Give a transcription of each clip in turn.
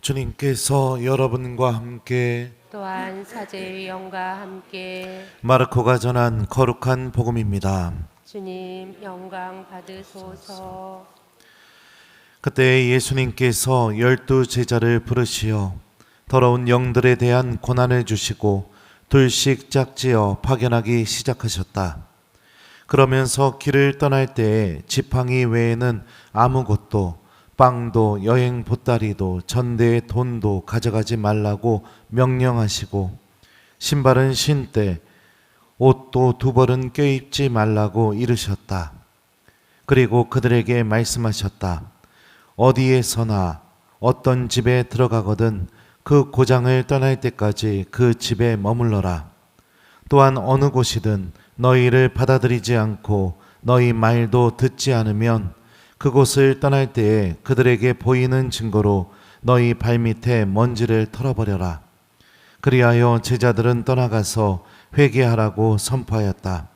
주님께서 여러분과 함께 또한 사제의 영과 함께 마르코가 전한 거룩한 복음입니다. 주님 영광 받으소서. 그때 예수님께서 12 제자를 부르시어 더러운 영들에 대한 고난을 주시고 둘씩 짝지어 파견하기 시작하셨다. 그러면서 길을 떠날 때에 지팡이 외에는 아무것도 빵도 여행 보따리도 전대의 돈도 가져가지 말라고 명령하시고 신발은 신되 옷도 두 벌은 껴입지 말라고 이르셨다. 그리고 그들에게 말씀하셨다. 어디에서나 어떤 집에 들어가거든 그 고장을 떠날 때까지 그 집에 머물러라. 또한 어느 곳이든 너희를 받아들이지 않고 너희 말도 듣지 않으면 그곳을 떠날 때에 그들에게 보이는 증거로 너희 발밑에 먼지를 털어버려라. 그리하여 제자들은 떠나가서 회개하라고 선포하였다.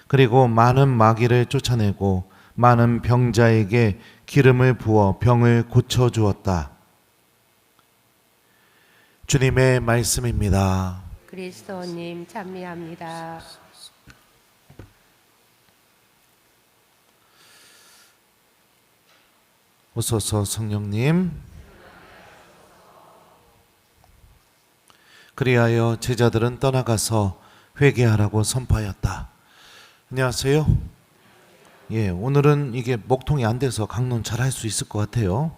그리고 많은 마귀를 쫓아내고 많은 병자에게 기름을 부어 병을 고쳐주었다. 주님의 말씀입니다. 그리스도님 찬미합니다. 오소서 성령님. 그리하여 제자들은 떠나가서 회개하라고 선포하였다. 안녕하세요. 오늘은 이게 목통이 안 돼서 강론 잘 할 수 있을 것 같아요.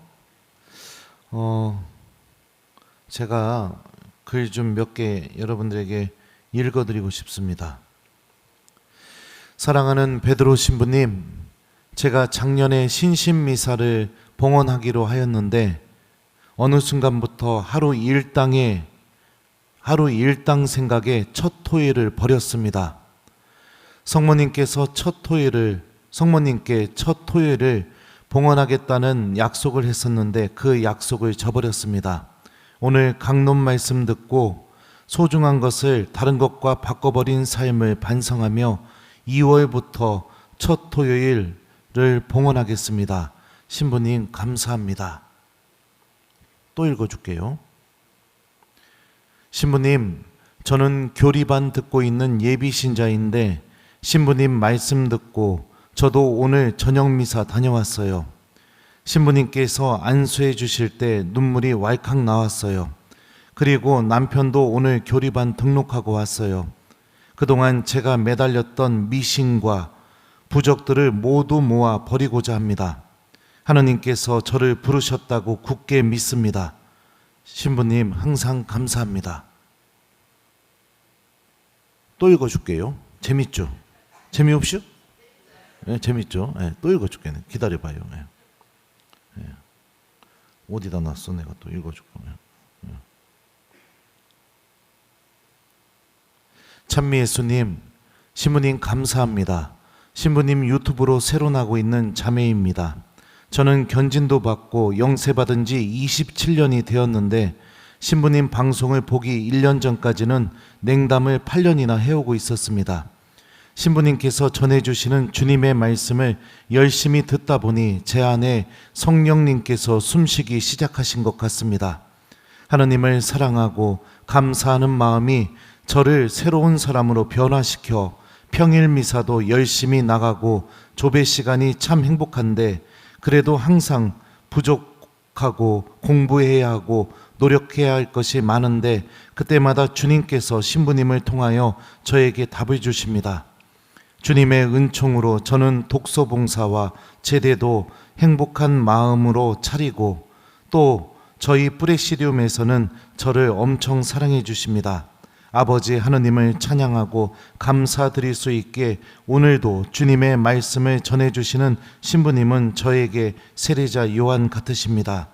제가 글 좀 몇 개 여러분들에게 읽어드리고 싶습니다. 사랑하는 베드로 신부님, 제가 작년에 신신미사를 봉헌하기로 하였는데 어느 순간부터 하루 일당 생각에 첫 토요일을 버렸습니다. 성모님께 첫 토요일을 봉헌하겠다는 약속을 했었는데 그 약속을 저버렸습니다. 오늘 강론 말씀 듣고 소중한 것을 다른 것과 바꿔버린 삶을 반성하며 2월부터 첫 토요일을 봉헌하겠습니다. 신부님 감사합니다. 또 읽어줄게요. 신부님, 저는 교리반 듣고 있는 예비신자인데 신부님 말씀 듣고 저도 오늘 저녁미사 다녀왔어요. 신부님께서 안수해 주실 때 눈물이 왈칵 나왔어요. 그리고 남편도 오늘 교리반 등록하고 왔어요. 그동안 제가 매달렸던 미신과 부적들을 모두 모아 버리고자 합니다. 하느님께서 저를 부르셨다고 굳게 믿습니다. 신부님 항상 감사합니다. 또 읽어줄게요. 재밌죠? 재미없죠? 네, 재밌죠? 네, 또 읽어줄게요. 기다려봐요. 네. 네. 어디다 놨어? 내가 또 읽어줄게. 네. 찬미예수님, 신부님 감사합니다. 신부님 유튜브로 새로 나고 있는 자매입니다. 저는 견진도 받고 영세 받은 지 27년이 되었는데 신부님 방송을 보기 1년 전까지는 냉담을 8년이나 해오고 있었습니다. 신부님께서 전해주시는 주님의 말씀을 열심히 듣다 보니 제 안에 성령님께서 숨쉬기 시작하신 것 같습니다. 하느님을 사랑하고 감사하는 마음이 저를 새로운 사람으로 변화시켜 평일 미사도 열심히 나가고 조배 시간이 참 행복한데 그래도 항상 부족하고 공부해야 하고 노력해야 할 것이 많은데 그때마다 주님께서 신부님을 통하여 저에게 답을 주십니다. 주님의 은총으로 저는 독서 봉사와 제대도 행복한 마음으로 차리고 또 저희 프레시리움에서는 저를 엄청 사랑해 주십니다. 아버지 하느님을 찬양하고 감사드릴 수 있게 오늘도 주님의 말씀을 전해주시는 신부님은 저에게 세례자 요한 같으십니다.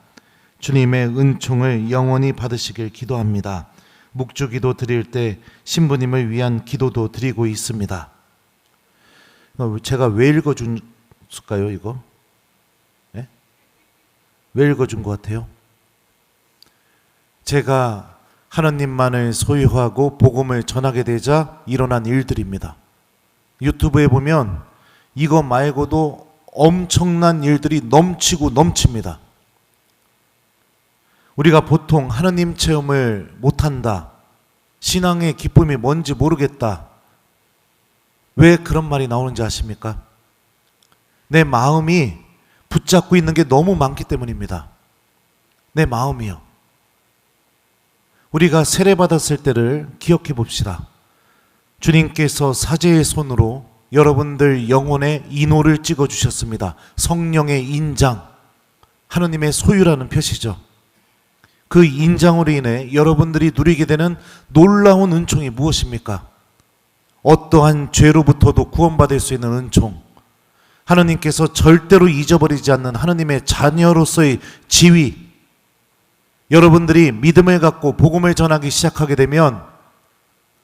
주님의 은총을 영원히 받으시길 기도합니다. 묵주기도 드릴 때 신부님을 위한 기도도 드리고 있습니다. 제가 왜 읽어줬을까요, 이거? 네? 왜 읽어준 것 같아요? 제가 하나님만을 소유하고 복음을 전하게 되자 일어난 일들입니다. 유튜브에 보면 이거 말고도 엄청난 일들이 넘치고 넘칩니다. 우리가 보통 하느님 체험을 못한다, 신앙의 기쁨이 뭔지 모르겠다, 왜 그런 말이 나오는지 아십니까? 내 마음이 붙잡고 있는 게 너무 많기 때문입니다. 내 마음이요. 우리가 세례받았을 때를 기억해 봅시다. 주님께서 사제의 손으로 여러분들 영혼의 인호를 찍어 주셨습니다. 성령의 인장, 하느님의 소유라는 표시죠. 그 인장으로 인해 여러분들이 누리게 되는 놀라운 은총이 무엇입니까? 어떠한 죄로부터도 구원받을 수 있는 은총, 하느님께서 절대로 잊어버리지 않는 하느님의 자녀로서의 지위. 여러분들이 믿음을 갖고 복음을 전하기 시작하게 되면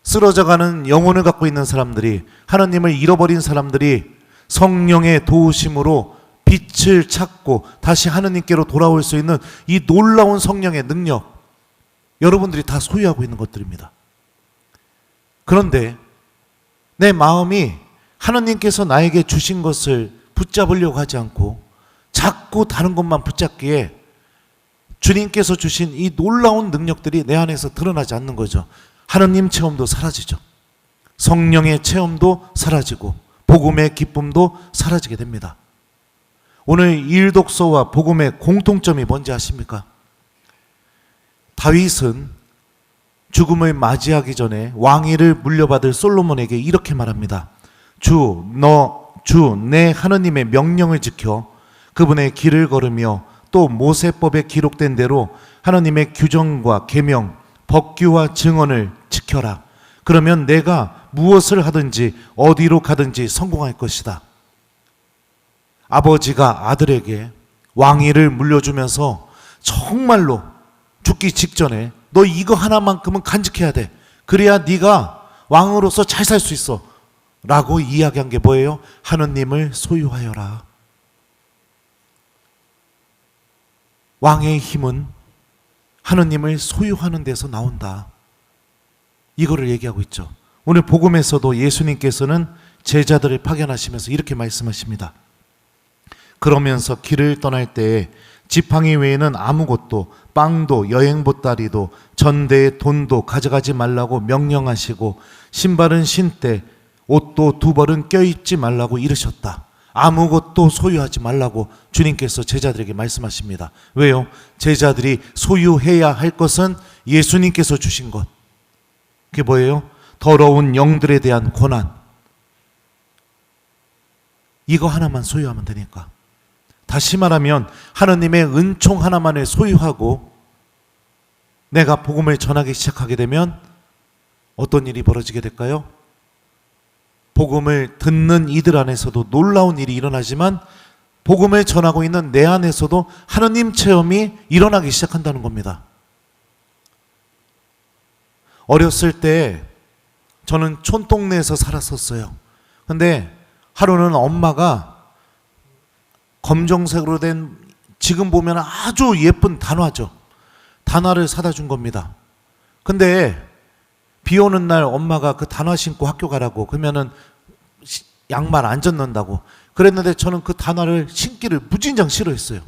쓰러져가는 영혼을 갖고 있는 사람들이, 하느님을 잃어버린 사람들이 성령의 도우심으로 빛을 찾고 다시 하느님께로 돌아올 수 있는 이 놀라운 성령의 능력, 여러분들이 다 소유하고 있는 것들입니다. 그런데 내 마음이 하느님께서 나에게 주신 것을 붙잡으려고 하지 않고 자꾸 다른 것만 붙잡기에 주님께서 주신 이 놀라운 능력들이 내 안에서 드러나지 않는 거죠. 하느님 체험도 사라지죠. 성령의 체험도 사라지고 복음의 기쁨도 사라지게 됩니다. 오늘 일독서와 복음의 공통점이 뭔지 아십니까? 다윗은 죽음을 맞이하기 전에 왕위를 물려받을 솔로몬에게 이렇게 말합니다. 주 내 하느님의 명령을 지켜 그분의 길을 걸으며 또 모세법에 기록된 대로 하느님의 규정과 계명, 법규와 증언을 지켜라. 그러면 내가 무엇을 하든지 어디로 가든지 성공할 것이다. 아버지가 아들에게 왕위를 물려주면서 정말로 죽기 직전에 너 이거 하나만큼은 간직해야 돼. 그래야 네가 왕으로서 잘 살 수 있어. 라고 이야기한 게 뭐예요? 하느님을 소유하여라. 왕의 힘은 하느님을 소유하는 데서 나온다. 이거를 얘기하고 있죠. 오늘 복음에서도 예수님께서는 제자들을 파견하시면서 이렇게 말씀하십니다. 그러면서 길을 떠날 때에 지팡이 외에는 아무것도, 빵도 여행 보따리도 전대에 돈도 가져가지 말라고 명령하시고 신발은 신되 옷도 두 벌은 껴입지 말라고 이르셨다. 아무것도 소유하지 말라고 주님께서 제자들에게 말씀하십니다. 왜요? 제자들이 소유해야 할 것은 예수님께서 주신 것. 그게 뭐예요? 더러운 영들에 대한 권한. 이거 하나만 소유하면 되니까. 다시 말하면 하느님의 은총 하나만을 소유하고 내가 복음을 전하기 시작하게 되면 어떤 일이 벌어지게 될까요? 복음을 듣는 이들 안에서도 놀라운 일이 일어나지만 복음을 전하고 있는 내 안에서도 하느님 체험이 일어나기 시작한다는 겁니다. 어렸을 때 저는 촌동네에서 살았었어요. 근데 하루는 엄마가 검정색으로 된, 지금 보면 아주 예쁜 단화죠. 단화를 사다 준 겁니다. 근데 비 오는 날 엄마가 그 단화 신고 학교 가라고, 그러면은 양말 안 젖는다고 그랬는데 저는 그 단화를 신기를 무진장 싫어했어요.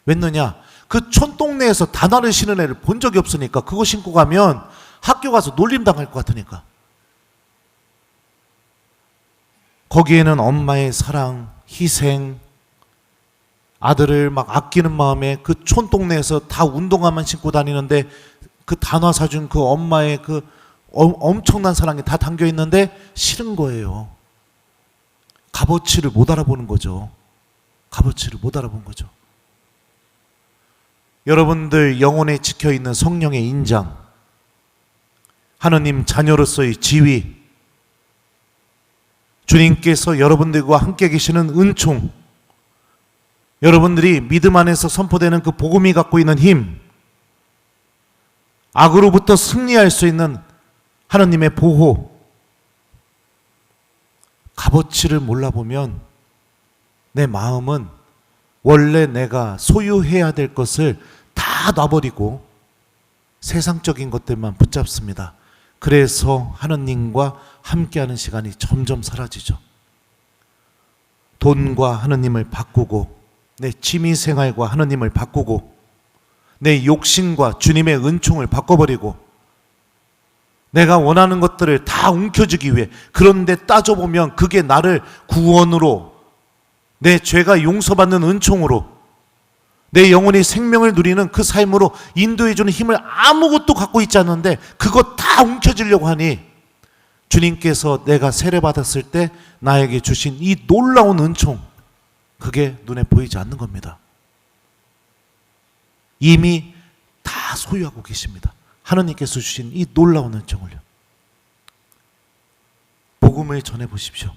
왜냐냐? 그 촌동네에서 단화를 신은 애를 본 적이 없으니까 그거 신고 가면 학교 가서 놀림당할 것 같으니까. 거기에는 엄마의 사랑, 희생, 아들을 막 아끼는 마음에 그 촌동네에서 다 운동화만 신고 다니는데 그 단화 사준 그 엄마의 그 엄청난 사랑이 다 담겨 있는데 싫은 거예요. 값어치를 못 알아보는 거죠. 값어치를 못 알아본 거죠. 여러분들 영혼에 지켜 있는 성령의 인장, 하느님 자녀로서의 지위, 주님께서 여러분들과 함께 계시는 은총, 여러분들이 믿음 안에서 선포되는 그 복음이 갖고 있는 힘, 악으로부터 승리할 수 있는 하느님의 보호, 값어치를 몰라보면 내 마음은 원래 내가 소유해야 될 것을 다 놔버리고 세상적인 것들만 붙잡습니다. 그래서 하느님과 함께하는 시간이 점점 사라지죠. 돈과 하느님을 바꾸고 내 취미생활과 하느님을 바꾸고 내 욕심과 주님의 은총을 바꿔버리고 내가 원하는 것들을 다 움켜쥐기 위해, 그런데 따져보면 그게 나를 구원으로, 내 죄가 용서받는 은총으로, 내 영혼이 생명을 누리는 그 삶으로 인도해주는 힘을 아무것도 갖고 있지 않는데 그것 다 움켜쥐려고 하니, 주님께서 내가 세례받았을 때 나에게 주신 이 놀라운 은총, 그게 눈에 보이지 않는 겁니다. 이미 다 소유하고 계십니다. 하나님께서 주신 이 놀라운 은총을요. 복음을 전해보십시오.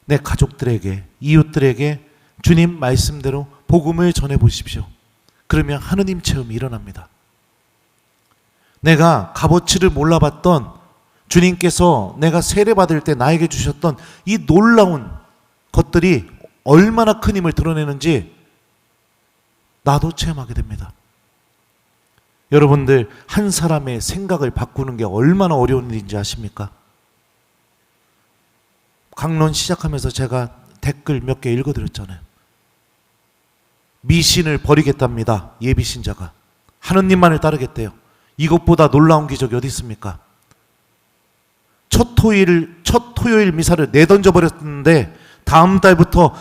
내 가족들에게, 이웃들에게 주님 말씀대로 복음을 전해보십시오. 그러면 하느님 체험이 일어납니다. 내가 값어치를 몰라봤던 주님께서 내가 세례받을 때 나에게 주셨던 이 놀라운 것들이 얼마나 큰 힘을 드러내는지 나도 체험하게 됩니다. 여러분들, 한 사람의 생각을 바꾸는 게 얼마나 어려운 일인지 아십니까? 강론 시작하면서 제가 댓글 몇 개 읽어드렸잖아요. 미신을 버리겠답니다. 예비신자가 하느님만을 따르겠대요. 이것보다 놀라운 기적이 어디 있습니까? 첫 토요일 미사를 내던져 버렸는데 다음 달부터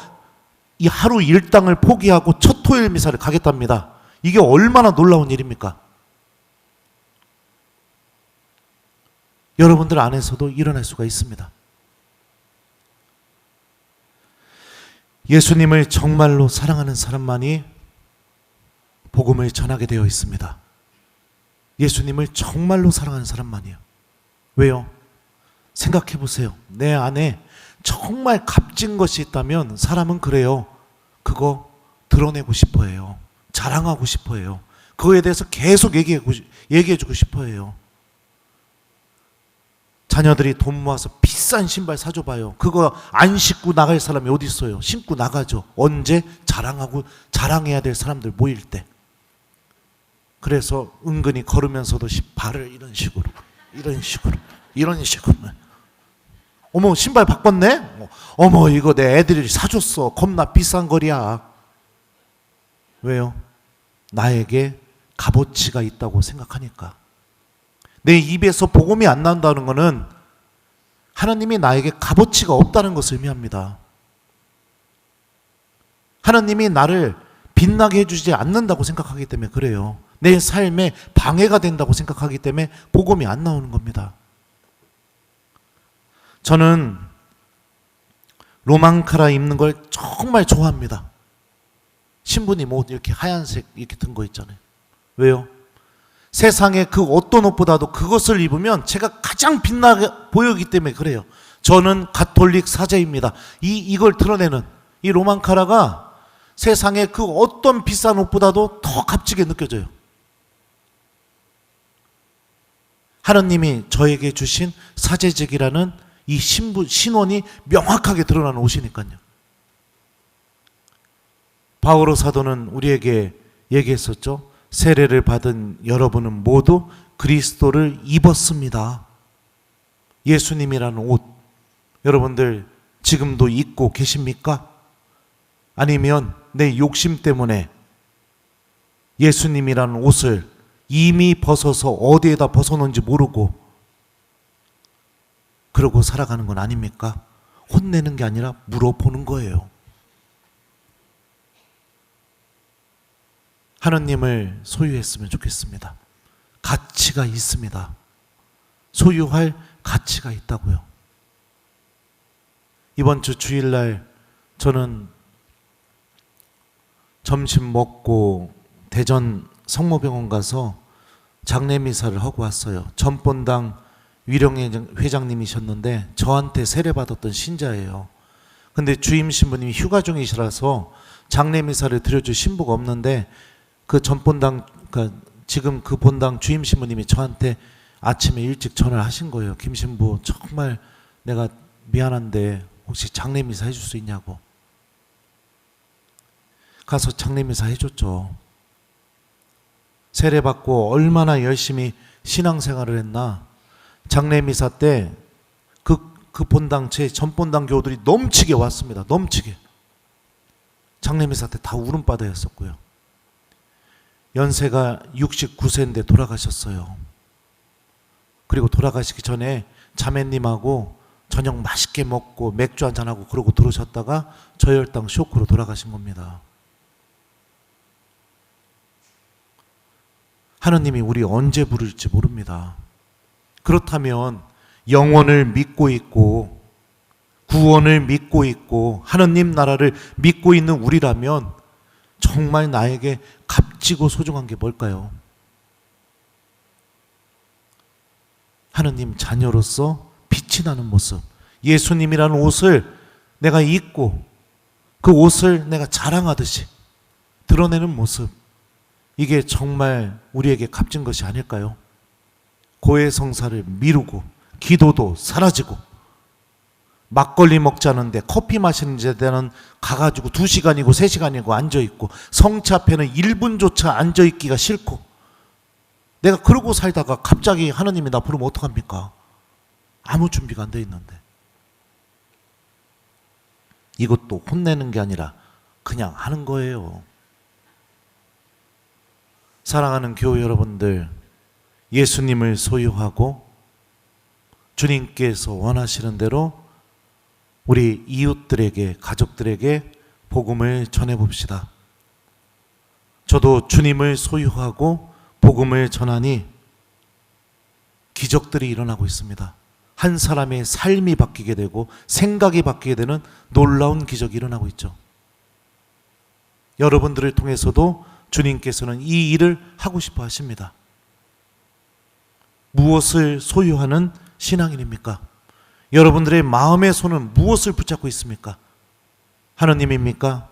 이 하루 일당을 포기하고 첫 토요일 미사를 가겠답니다. 이게 얼마나 놀라운 일입니까? 여러분들 안에서도 일어날 수가 있습니다. 예수님을 정말로 사랑하는 사람만이 복음을 전하게 되어 있습니다. 예수님을 정말로 사랑하는 사람만이요. 왜요? 생각해 보세요. 내 안에 정말 값진 것이 있다면 사람은 그래요. 그거 드러내고 싶어 해요. 자랑하고 싶어 해요. 그거에 대해서 계속 얘기해주고 싶어 해요. 자녀들이 돈 모아서 비싼 신발 사줘봐요. 그거 안 신고 나갈 사람이 어디 있어요? 신고 나가죠. 언제? 자랑해야 될 사람들 모일 때. 그래서 은근히 걸으면서도 발을 이런 식으로. 어머, 신발 바꿨네? 어머, 이거 내 애들이 사줬어. 겁나 비싼 거리야. 왜요? 나에게 값어치가 있다고 생각하니까. 내 입에서 복음이 안 나온다는 것은 하나님이 나에게 값어치가 없다는 것을 의미합니다. 하나님이 나를 빛나게 해주지 않는다고 생각하기 때문에 그래요. 내 삶에 방해가 된다고 생각하기 때문에 복음이 안 나오는 겁니다. 저는 로망카라 입는 걸 정말 좋아합니다. 신부님 옷 이렇게 하얀색 이렇게 든 거 있잖아요. 왜요? 세상에 그 어떤 옷보다도 그것을 입으면 제가 가장 빛나게 보이기 때문에 그래요. 저는 가톨릭 사제입니다. 이걸 드러내는 이 로망카라가 세상에 그 어떤 비싼 옷보다도 더 값지게 느껴져요. 하나님이 저에게 주신 사제직이라는 이 신원이 명확하게 드러나는 옷이니까요. 바오로 사도는 우리에게 얘기했었죠. 세례를 받은 여러분은 모두 그리스도를 입었습니다. 예수님이라는 옷, 여러분들 지금도 입고 계십니까? 아니면 내 욕심 때문에 예수님이라는 옷을 이미 벗어서 어디에다 벗어놓은지 모르고 그러고 살아가는 건 아닙니까? 혼내는 게 아니라 물어보는 거예요. 하나님을 소유했으면 좋겠습니다. 가치가 있습니다. 소유할 가치가 있다고요. 이번 주 주일날 저는 점심 먹고 대전 성모병원 가서 장례미사를 하고 왔어요. 전본당 위령 회장님이셨는데 저한테 세례받았던 신자예요. 근데 주임 신부님이 휴가 중이시라서 장례미사를 드려줄 신부가 없는데 그 전본당, 지금 그 본당 주임 신부님이 저한테 아침에 일찍 전화를 하신 거예요. 김 신부, 정말 내가 미안한데 혹시 장례미사 해줄 수 있냐고. 가서 장례미사 해줬죠. 세례받고 얼마나 열심히 신앙생활을 했나. 장례미사 때 그 본당, 제 전본당 교우들이 넘치게 왔습니다. 넘치게. 장례미사 때 다 울음바다였었고요. 연세가 69세인데 돌아가셨어요. 그리고 돌아가시기 전에 자매님하고 저녁 맛있게 먹고 맥주 한잔하고 그러고 들어오셨다가 저혈당 쇼크로 돌아가신 겁니다. 하느님이 우리 언제 부를지 모릅니다. 그렇다면 영원을 믿고 있고 구원을 믿고 있고 하느님 나라를 믿고 있는 우리라면 정말 나에게 값지고 소중한 게 뭘까요? 하느님 자녀로서 빛이 나는 모습, 예수님이라는 옷을 내가 입고 그 옷을 내가 자랑하듯이 드러내는 모습, 이게 정말 우리에게 값진 것이 아닐까요? 고해성사를 미루고 기도도 사라지고 막걸리 먹자는데 커피 마시는 데는 가가지고 2시간이고 3시간이고 앉아있고 성체 앞에는 1분조차 앉아있기가 싫고 내가 그러고 살다가 갑자기 하느님이 나 부르면 어떡합니까? 아무 준비가 안 돼 있는데. 이것도 혼내는 게 아니라 그냥 하는 거예요. 사랑하는 교회 여러분들, 예수님을 소유하고 주님께서 원하시는 대로 우리 이웃들에게, 가족들에게 복음을 전해봅시다. 저도 주님을 소유하고 복음을 전하니 기적들이 일어나고 있습니다. 한 사람의 삶이 바뀌게 되고 생각이 바뀌게 되는 놀라운 기적이 일어나고 있죠. 여러분들을 통해서도 주님께서는 이 일을 하고 싶어 하십니다. 무엇을 소유하는 신앙인입니까? 여러분들의 마음의 손은 무엇을 붙잡고 있습니까? 하느님입니까?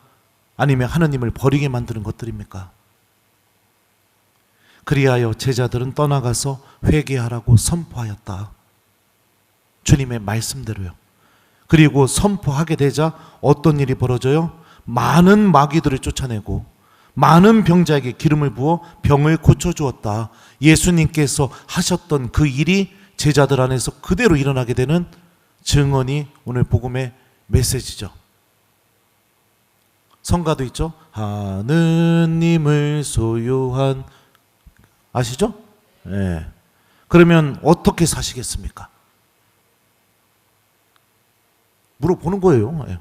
아니면 하느님을 버리게 만드는 것들입니까? 그리하여 제자들은 떠나가서 회개하라고 선포하였다. 주님의 말씀대로요. 그리고 선포하게 되자 어떤 일이 벌어져요? 많은 마귀들을 쫓아내고 많은 병자에게 기름을 부어 병을 고쳐주었다. 예수님께서 하셨던 그 일이 제자들 안에서 그대로 일어나게 되는 증언이 오늘 복음의 메시지죠. 성가도 있죠. 하느님을 소유한, 아시죠? 네. 그러면 어떻게 사시겠습니까? 물어보는 거예요. 네.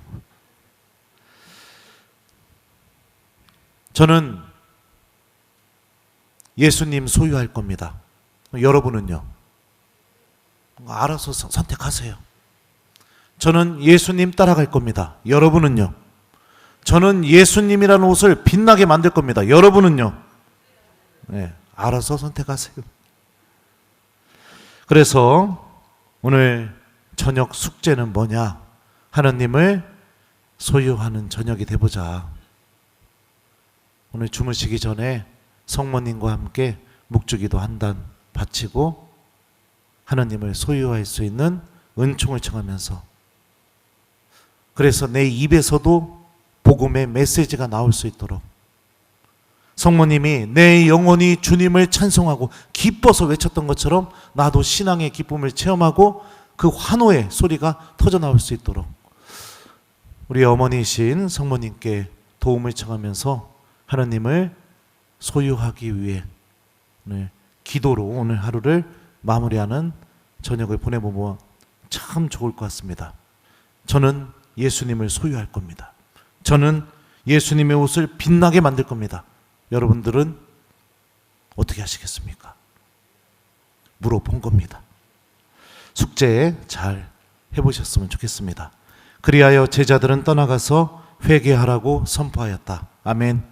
저는 예수님 소유할 겁니다. 여러분은요? 알아서 선택하세요. 저는 예수님 따라갈 겁니다. 여러분은요? 저는 예수님이라는 옷을 빛나게 만들 겁니다. 여러분은요? 네, 알아서 선택하세요. 그래서 오늘 저녁 숙제는 뭐냐? 하느님을 소유하는 저녁이 되보자. 오늘 주무시기 전에 성모님과 함께 묵주기도 한 단 바치고 하느님을 소유할 수 있는 은총을 청하면서, 그래서 내 입에서도 복음의 메시지가 나올 수 있도록 성모님이 내 영혼이 주님을 찬송하고 기뻐서 외쳤던 것처럼 나도 신앙의 기쁨을 체험하고 그 환호의 소리가 터져나올 수 있도록 우리 어머니이신 성모님께 도움을 청하면서 하느님을 소유하기 위해 오늘 기도로 오늘 하루를 마무리하는 저녁을 보내보면 참 좋을 것 같습니다. 저는 예수님을 소유할 겁니다. 저는 예수님의 옷을 빛나게 만들 겁니다. 여러분들은 어떻게 하시겠습니까? 물어본 겁니다. 숙제 잘 해보셨으면 좋겠습니다. 그리하여 제자들은 떠나가서 회개하라고 선포하였다. 아멘.